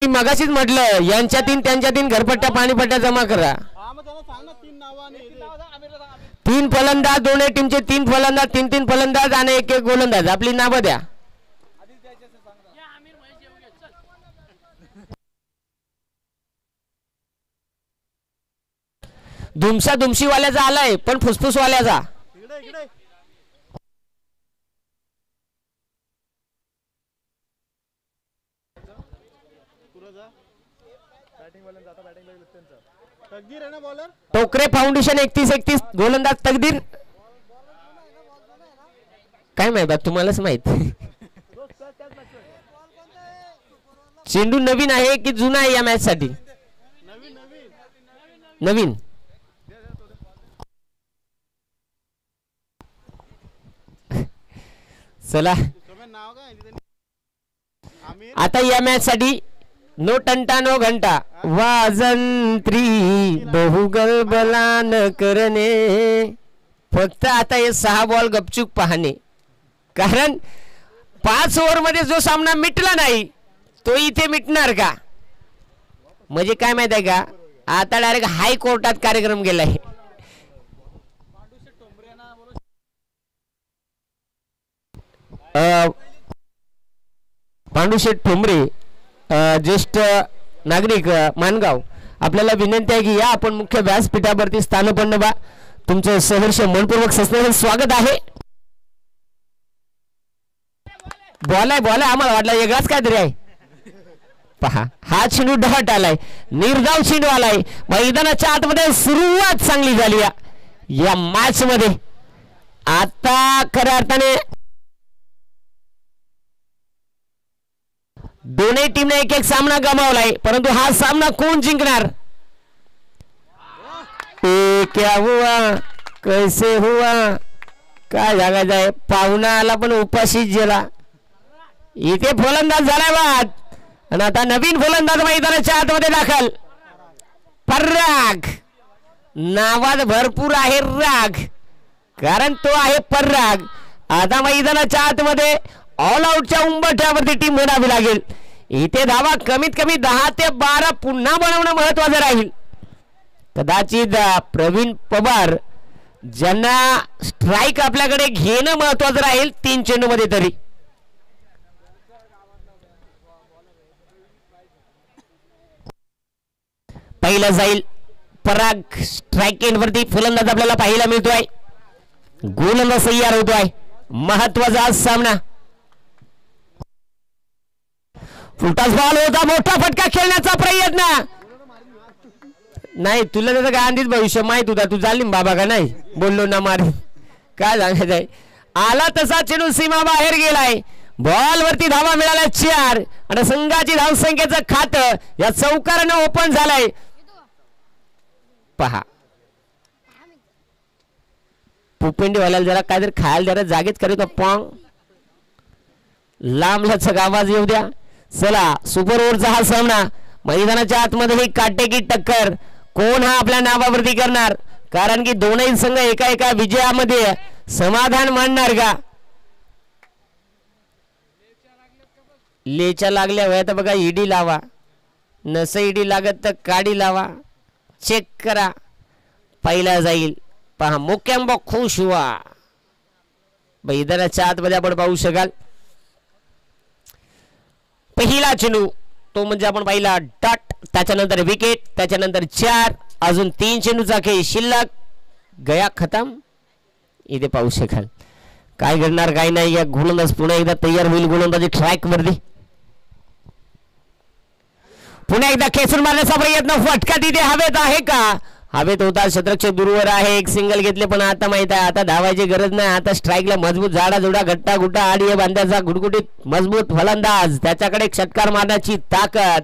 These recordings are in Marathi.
मगाशीच म्हटलं यांच्या त्यांच्या घरपट्ट्या पाणीपट्ट्या जमा करा. 3 फलंदाज दोन्ही टीमचे 3 फलंदाज 3 फलंदाज आणि 1 गोलंदाज. आपली नावं द्या. धुमसा धुमशीवाल्याचा आलाय पण फुसफुसवाल्याचा. टोकरे फाउंडेशन 31-31 गोलंदाज तकदीर. काय माहिती तुम्हालाच माहित. चेंडू नवीन आहे की जुना आहे या मॅच साठी? नवीन. चला आता या मॅच साठी नो टंटा नो घंटा. वाजंत्री बहुगलबला न करणे. फक्त आता हे 6 बॉल गपचूप पाहणे. कारण 5 ओव्हर मध्ये जो सामना मिटला नाही तो इथे मिटणार का? म्हणजे काय माहित आहे का, आता डायरेक्ट हायकोर्टात कार्यक्रम गेलाय. पांडुशेठ ठोंबरे ज्येष्ठ नागरिक मानगाव, आपल्याला विनंती आहे की या आपण मुख्य व्यासपीठावरती स्थानपन्न व्हा. तुमचं सहर्ष मनपूर्वक सस्तेचं स्वागत आहे. बॉल आहे आम्हाला वाटलं वेगळाच काहीतरी आहे. पहा हा चेंडू डहाट आलाय, निर्धाव चेंडू आलाय. मैदानाच्या आतमध्ये सुरुवात चांगली झाली या मॅच मध्ये. आता खऱ्या अर्थाने दोन्ही टीमने एक सामना गमावलाय, परंतु हा सामना कोण जिंकणार? क्या हुआ कैसे हुआ काय सांगायचं आहे. पाहुणा आला पण उपाशीच गेला. इथे फलंदाज झालाय बाद आणि आता नवीन फलंदाज मैदानाच्या आतमध्ये दाखल. पराग नावात भरपूर आहे राग, कारण तो आहे पराग. आता मैदानाच्या आतमध्ये ऑल आउटच्या उंबरठ्यावरती टीम म्हणावी लागेल. इथे धावा कमीत कमी 10 ते 12 पुन्हा बनवणं महत्वाचं राहील. कदाचित प्रवीण पवार ज्यांना स्ट्राईक आपल्याकडे घेणं महत्वाचं राहील 3 चेंडू मध्ये तरी. पहिला जाईल पराग. स्ट्राईक एंड वरती फलंदाज आपल्याला पाहायला मिळतोय. गोलंदाज तयार होतोय. महत्वाचा आज सामना. फुलटास बॉल होता, मोठा फटका खेळण्याचा प्रयत्न नाही. तुला त्याचं काय आधीच भविष्य माहित होता. तू जालीम बाबा का नाही बोललो ना मार. काय सांगायचंय. आला तसा चेंडू सीमा बाहेर गेलाय. बॉल वरती धावा मिळाल्या 4 आणि संघाची धावसंख्येचं खातं या चौकारानं ओपन झालंय. पहा पुपेंडीवाल्याला जरा काहीतरी खायला जरा जागेच करीत पॉंग लांब लचक आवाज येऊ द्या. चला सुपर ओव्हरचा हा सामना. मैदानाच्या आतमध्ये ही काटेकी टक्कर. कोण हा आपल्या नावावरती करणार? कारण की दोनही संघ एका विजयामध्ये समाधान मानणार का? लेच्या लागल्या वया तर बघा ईडी लावा, नस ईडी लागत तर काडी लावा. चेक करा. पहिला जाईल पहा मुक्यांब खुश हुआ. मैदानाच्या आतमध्ये आपण पाहू शकाल पहिला चेंडू तो म्हणजे आपण पाहिला डॉट, त्याच्यानंतर विकेट, त्याच्यानंतर 4, अजून 3 चेंडूचा खेळ शिल्लक. गया खतम. इथे पाहू शकाल काय घडणार काय नाही. या गोलंदाज पुन्हा एकदा तयार होईल. गोलंदाजी ट्रॅक वरती पुन्हा एकदा खेचून मारण्याचा प्रयत्न. फटका तिथे हवेत आहे का? हवेत होता. शतरक्षक दूरवर आहे. एक सिंगल घेतले पण आता माहित आहे आता धावायची गरज नाही. आता स्ट्राईकला मजबूत झाडा जोडा गट्टा गुट्टा आडी बांध्याचा गुडगुडीत मजबूत फलंदाज. त्याच्याकडे षटकार मारण्याची ताकद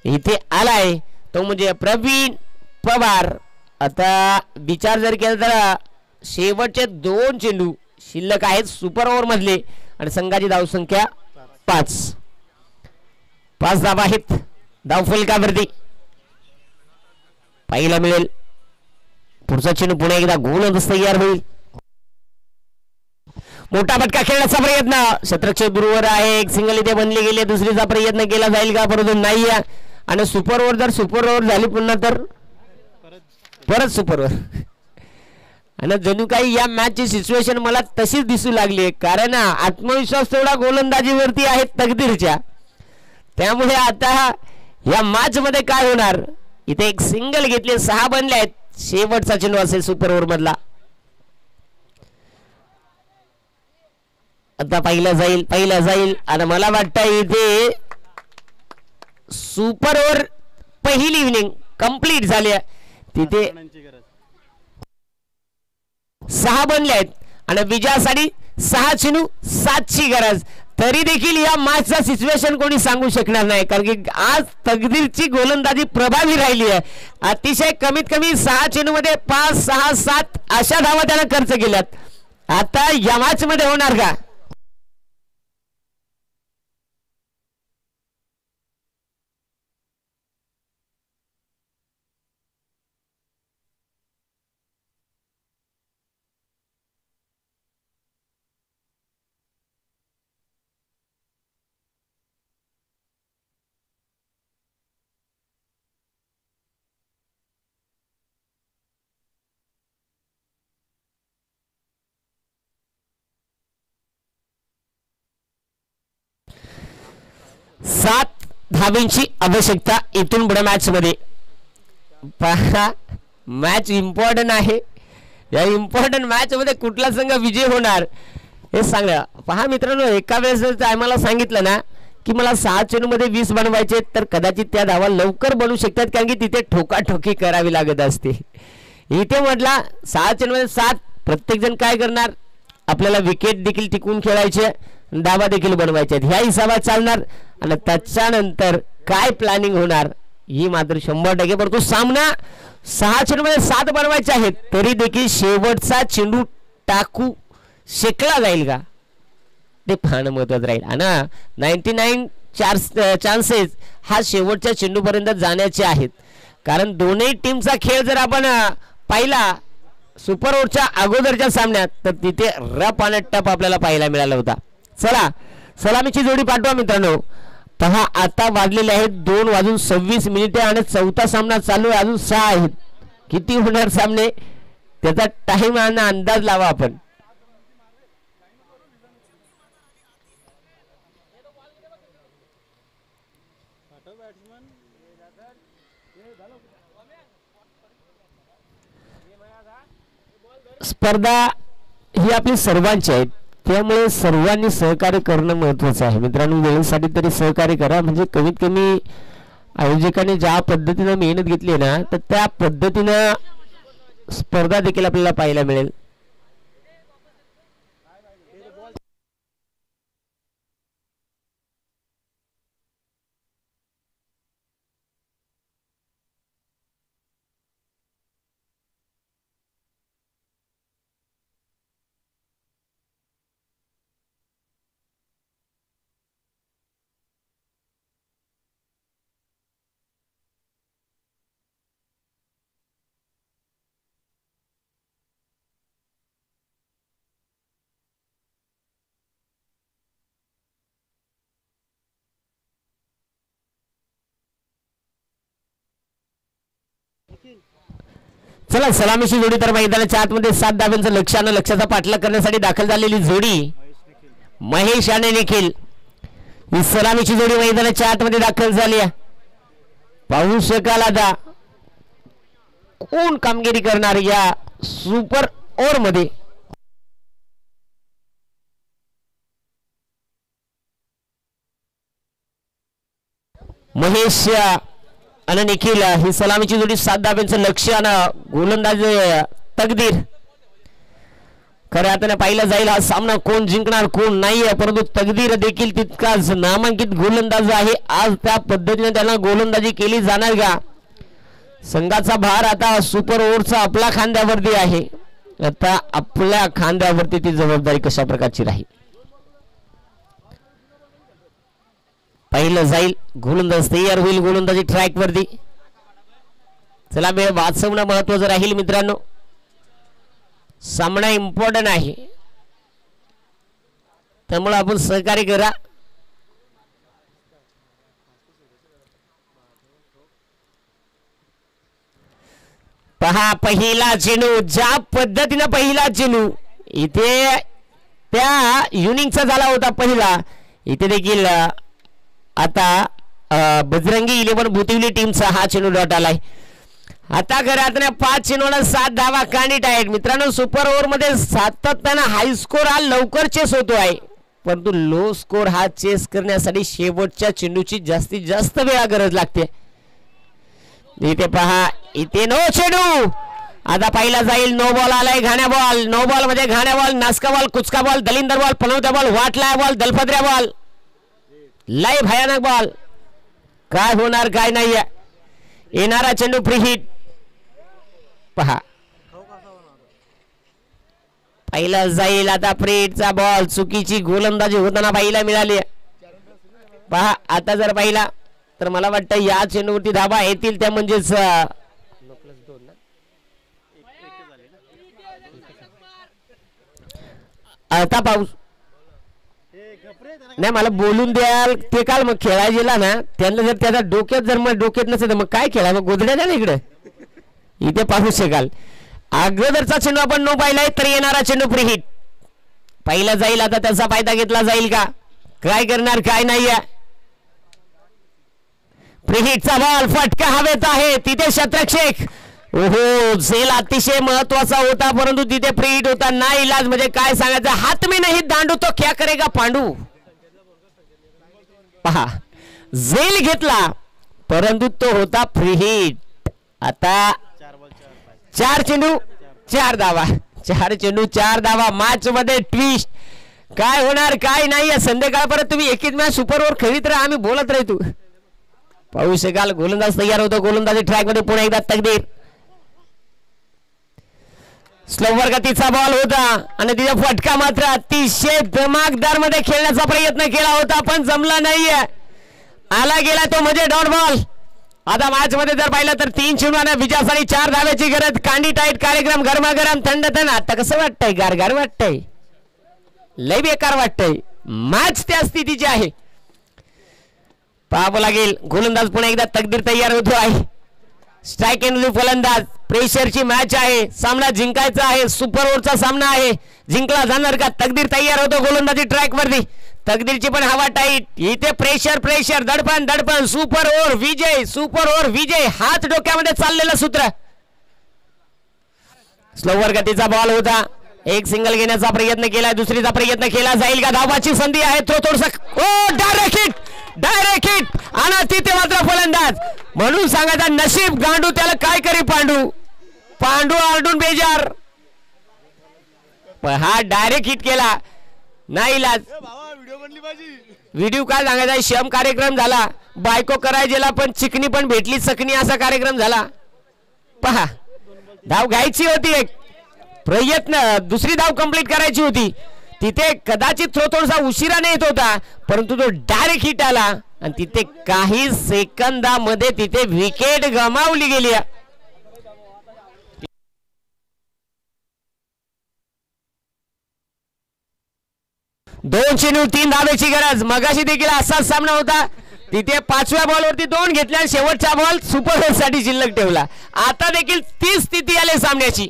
इथे आलाय तो म्हणजे प्रवीण पवार. आता विचार जर केला तर शेवटचे 2 चेंडू शिल्लक आहेत सुपर ओव्हर मधले आणि संघाची धावसंख्या 5 धावा आहेत धावफलकावरती. पहिला मिळेल. पुढचा चेंडू पुन्हा एकदा गोलंदाज तयार होईल. मोठा फटका खेळण्याचा प्रयत्न क्षेत्ररक्षक दूरवर आहे. एक सिंगल इथे बनली गेली. दुसरीचा प्रयत्न केला जाईल का परंतु नाही. आणि सुपर ओव्हर जर सुपर ओव्हर झाली पुन्हा तर परत सुपर ओव्हर. आणि जणू काही या मॅचची सिच्युएशन मला तशीच दिसू लागली आहे कारण आत्मविश्वास थोडा गोलंदाजीवरती आहे तकदीरच्या. त्यामुळे आता या मॅच मध्ये काय होणार. इथे एक सिंगल घेतले 6 बनले आहेत. शेवटचा चेंडू असेल सुपर ओव्हर मधला. आता पहिला जाईल आणि मला वाटतं इथे सुपर ओव्हर पहिली इनिंग कंप्लीट झाली. तिथे 6 बनले आहेत आणि विजयासाठी 6 चेंडू 7ची गरज. तरी देखील या मॅचचा सिच्युएशन कोणी सांगू शकणार नाही कारण की आज तकदीरची गोलंदाजी प्रभावी राहिली आहे. अतिशय कमीत कमी 6 चेंडू मध्ये 5, 6, 7 अशा धावा त्यानं खर्च केल्यात. आता या मॅच मध्ये होणार का. सात धाब्यांची आवश्यकता इथून पुढे मॅच मध्ये. पहा मॅच इम्पॉर्टंट आहे. या इम्पॉर्टंट मॅच मध्ये कुठला संघ विजय होणार हे सांगा. पहा मित्रांनो एका वेळेस आम्हाला सांगितलं ना की मला 6 चेंडू मध्ये 20 बनवायचे तर कदाचित त्या धावा लवकर बनवू शकतात कारण की तिथे ठोकाठोकी करावी लागत असते. इथे म्हटला 6 चेंडू मध्ये 7 प्रत्येक जण काय करणार आपल्याला विकेट देखील टिकून खेळायचे धावा देखील बनवायचे आहेत. ह्या हिसाबात चालणार आणि त्याच्यानंतर काय प्लॅनिंग होणार ही मात्र 100% परंतु सामना 6 चेंडू मध्ये 7 बनवायचे आहेत तरी देखील शेवटचा चेंडू टाकू शेकला जाईल का ते पाहणं महत्वाचं राहील. आणि 99 चान्सेस हा शेवटच्या चेंडूपर्यंत जाण्याचे आहेत कारण दोन्ही टीमचा खेळ जर आपण पाहिला सुपर ओव्हरच्या अगोदरच्या सामन्यात तर तिथे रफ आणि टफ आपल्याला पाहायला मिळाला होता. चला सलामीची जोडी पाठवा मित्रांनो. पहा आता वाजलेले आहेत 2:26 आणि चौथा सामना चालू आहे. अजून 6 आहेत. किती होणार सामने त्याचा टाइम आणि अंदाज लावा आपण. स्पर्धा ही आपली सर्वांची आहे त्यामुळे सर्वांनी सहकार्य करणं महत्त्वाचं आहे. मित्रांनो वेळेसाठी तरी सहकार्य करा म्हणजे कमीत कमी आयोजकांनी ज्या पद्धतीने मेहनत घेतली आहे ना तर त्या पद्धतीनं स्पर्धा देखील आपल्याला पाहायला मिळेल. चला सलामीची जोडी तर मैदानाच्या आतमध्ये 7 धाब्यांचं लक्ष्यानं लक्ष्याचा पाठलाग करण्यासाठी दाखल झालेली जोडी महेश आणि निखिल ही सलामीची जोडी मैदानाच्या आतमध्ये दाखल झाली आहे. पाहू शकाल आता कोण कामगिरी करणार या सुपर ओव्हर मध्ये. महेश आणि निखिल ही सलामीची जोडी 7 धाब्यांचं लक्ष्य आणि गोलंदाज तकदीर. खऱ्या अर्थाने पाहिला जाईल हा सामना कोण जिंकणार कोण नाही परंतु तकदीर देखील तितकाच नामांकित गोलंदाज आहे. आज त्या पद्धतीने त्यांना गोलंदाजी केली जाणार का. संघाचा भार आता सुपर ओव्हरचा आपल्या खांद्यावरती आहे. आता आपल्या खांद्यावरती ती जबाबदारी कशा प्रकारची राहील. पहिलं जाईल गोलंदाज तयार होईल गोलंदाजी ट्रॅक वरती. चला वेळ वाचवणं महत्वाचं राहील मित्रांनो. सामना इम्पॉर्टंट आहे. त्यामुळे आपण सहकार्य करा. पहा पहिला चेंडू, ज्या पद्धतीने पहिला चेंडू इथे त्या युनिंगचा झाला होता पहिला, इथे देखील आता बजरंगी 11 भुतिवली टीमचा हा चेंडू डॉट आलाय. आता घरात 5 चेंडूला 7 धावा कांडी टाईट. मित्रांनो सुपर ओव्हर मध्ये सातत्यानं हाय स्कोर हा लवकर चेस होतो आहे, परंतु लो स्कोर हा चेस करण्यासाठी शेवटच्या चेंडूची जास्तीत जास्त वेळा गरज लागते. इथे पहा, इथे नो चेंडू. आता पहिला जाईल, नो बॉल आलाय. घाण्या बॉल, नो बॉल मध्ये घाण्या बॉल, नासका बॉल, कुचका बॉल, दलिंदर बॉल, पनवत्या बॉल, वाटलाय बॉल, दलपद्र्या बॉल, लय भयानक बॉल. काय होणार काय नाही. येणारा चेंडू फ्री हिट. पहा पहिला जाईल, आता फ्री हिटचा बॉल. चुकीची गोलंदाजी होताना पहिला मिळाली. पहा आता जर पाहिला तर मला वाटतं या चेंडूवरती धाबा येतील त्या, म्हणजेच आता पाऊस नाही. मला बोलून द्याल ते काल मग खेळायला गेला ना, त्यांना जर त्याचा डोक्यात जर मग डोक्यात नसेल तर मग काय खेळा, मग गोधड्या द्या ना इकडे. इथे पाहू शकाल अगोदरचा चेंडू आपण नो पाहिलाय, तर येणारा चेंडू फ्री हिट. पहिला जाईल, आता त्याचा फायदा घेतला जाईल का, काय करणार काय नाही. फ्री हिटचा बॉल फटका हवेत आहे. तिथे शतरक्षक, ओहो झेल अतिशय महत्वाचा होता, परंतु तिथे फ्री हिट होता. ना इलाज म्हणजे काय सांगायचं, हात में नहीं दांडू तो क्या करेगा पांडू. पहा झेल घेतला परंतु तो होता फ्री हिट. आता 4 चेंडू 4 धावा, 4 चेंडू 4 धावा. मॅच मध्ये ट्विस्ट, काय होणार काय नाही. संध्याकाळपर्यंत तुम्ही एकच मॅच सुपर ओव्हर खेळीत राहा, आम्ही बोलत राहतो. पाहू शकाल गोलंदाज तयार होतो. गोलंदाजी ट्रॅक मध्ये पुन्हा एकदा तकदीर. स्लोवर गतीचा बॉल होता आणि तिचा फटका मात्र अतिशय धमाकेदार मध्ये खेळण्याचा प्रयत्न केला होता, पण जमला नाहीये. आला गेला तो म्हणजे डॉट बॉल. आता मॅच मध्ये जर पाहिलं तर 3 चेंडूंना विजयासाठी 4 धाव्याची गरज. कांडी टाईट कार्यक्रम गरमागरम थंड थंड. आता कसं वाटतंय, गारगार वाटतंय, लय बेकार वाटतंय. मॅच त्या स्थितीची आहे. पाहावं लागेल. गोलंदाज पुन्हा एकदा तकदीर तयार होतो आहे. स्ट्राइक एंड फलंदाज. प्रेशरची मॅच आहे, सामना जिंकायचा आहे. सुपर ओव्हरचा सामना आहे, जिंकला जाणार का. तकदीर तयार होतो गोलंदाजी ट्रॅक वरती. तकदीरची पण हवा टाईट. इथे प्रेशर प्रेशर, दडपण दडपण. सुपर ओव्हर विजय, सुपर ओव्हर विजय, हात डोक्यामध्ये चाललेलं सूत्र. स्लोवर गतीचा बॉल होता. एक सिंगल घेण्याचा प्रयत्न केला, दुसरीचा प्रयत्न केला जाईल का. धावाची संधी आहे. Direct hit, direct hit. आणि तिथे मात्र फलंदाज. म्हणून सांगायचा नशीब गांडू, त्याला काय करी पांडू. पांडू आरडून बेजार. हा डायरेक्ट हिट केला, नाही लाज. व्हिडिओ काय सांगायचा, श्रम कार्यक्रम झाला. बायको करायला पण चिकनी पण भेटली चकनी, असा कार्यक्रम झाला. पहा धाव घ्यायची होती, एक प्रयत्न, दुसरी धाव कंप्लीट करायची होती. तिथे कदाचित थोडासा उशिराने येत होता, परंतु तो डायरेक्ट हिट आला आणि तिथे काही सेकंदामध्ये तिथे विकेट गमावली गेली. दोन चेंडू 3 धावेची गरज. मगाशी देखील असाच सामना होता. तिथे 5व्या बॉलवरती 2 घेतल्या आणि शेवटचा बॉल सुपर ओव्हर साठी शिल्लक ठेवला. आता देखील तीच स्थिती आली सामन्याची.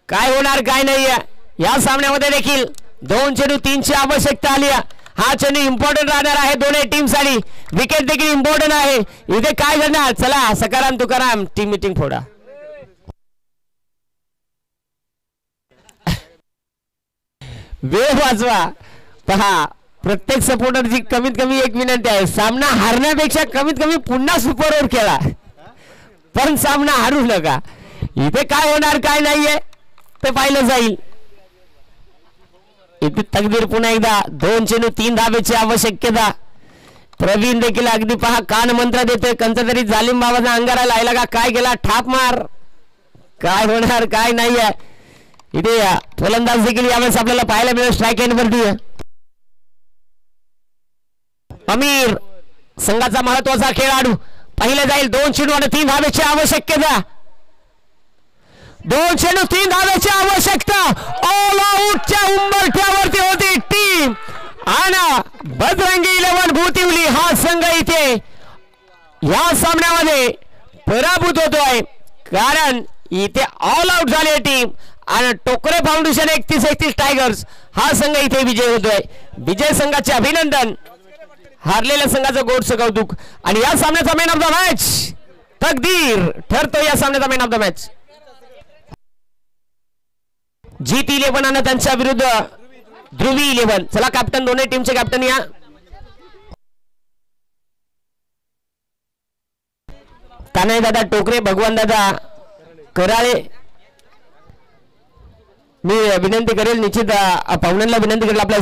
काय होणार काय नाही. या सामन्यामध्ये देखील 2 चेंडू 3 ची आवश्यकता आली. हा चेंडू इम्पॉर्टंट राहणार आहे दोन्ही टीम साठी. विकेट देखील इम्पॉर्टंट आहे. इथे काय करणार, चला सकाराम तुकाराम टीम मीटिंग फोडा. वेळ वाजवा. पहा प्रत्येक सपोर्टरची कमीत कमी एक विनंती आहे, सामना हारण्यापेक्षा कमीत कमी पुन्हा सुपर ओव्हर खेळा, पण सामना हारू नका. इथे काय होणार काय नाहीये ते पाहिलं जाईल. इथे तकदीर पुन्हा एकदा 2 चेंडू 3 धावेची आवश्यकता. प्रवीण देखील अगदी पहा कान मंत्र देते. कंच तरी जालिम बाबाचा अंगारा लायला का काय गेला, ठाप मार. काय होणार काय नाहीये. इथे फलंदाज देखील यावेळेस आपल्याला पाहायला मिळेल स्ट्राइक एंड वरती. अमीर संघाचा महत्वाचा खेळाडू. पहिले जाईल 2 चेंडू आणि 3 धावेची आवश्यकता. 2 चेंडू 3 धावांची आवश्यकता. ऑल आउटच्या उंबरठ्यावरती होती टीम आणि बजरंगी 11 भूतिवली हा संघ इथे या सामन्यामध्ये पराभूत होतोय, कारण इथे ऑल आउट झाली टीम आणि टोकरे फाउंडेशन 31-31 टायगर्स हा संघ इथे विजय होतोय. विजय संघाचे अभिनंदन, हारलेल्या संघाचं गोडसं कौतुक. आणि या सामन्याचा मॅन ऑफ द मॅच तकदीर ठरतो. या सामन्याचा मॅन ऑफ द मॅच जीत 11 आणि त्यांच्या विरुद्ध ध्रुवी 11. चला कॅप्टन, दोन्ही टीमचे कॅप्टन या. कान्हाई दादा टोकरे, भगवान दादा कराळे, मी विनंती करेल, निश्चित पाहुण्यांना विनंती करेल आपल्या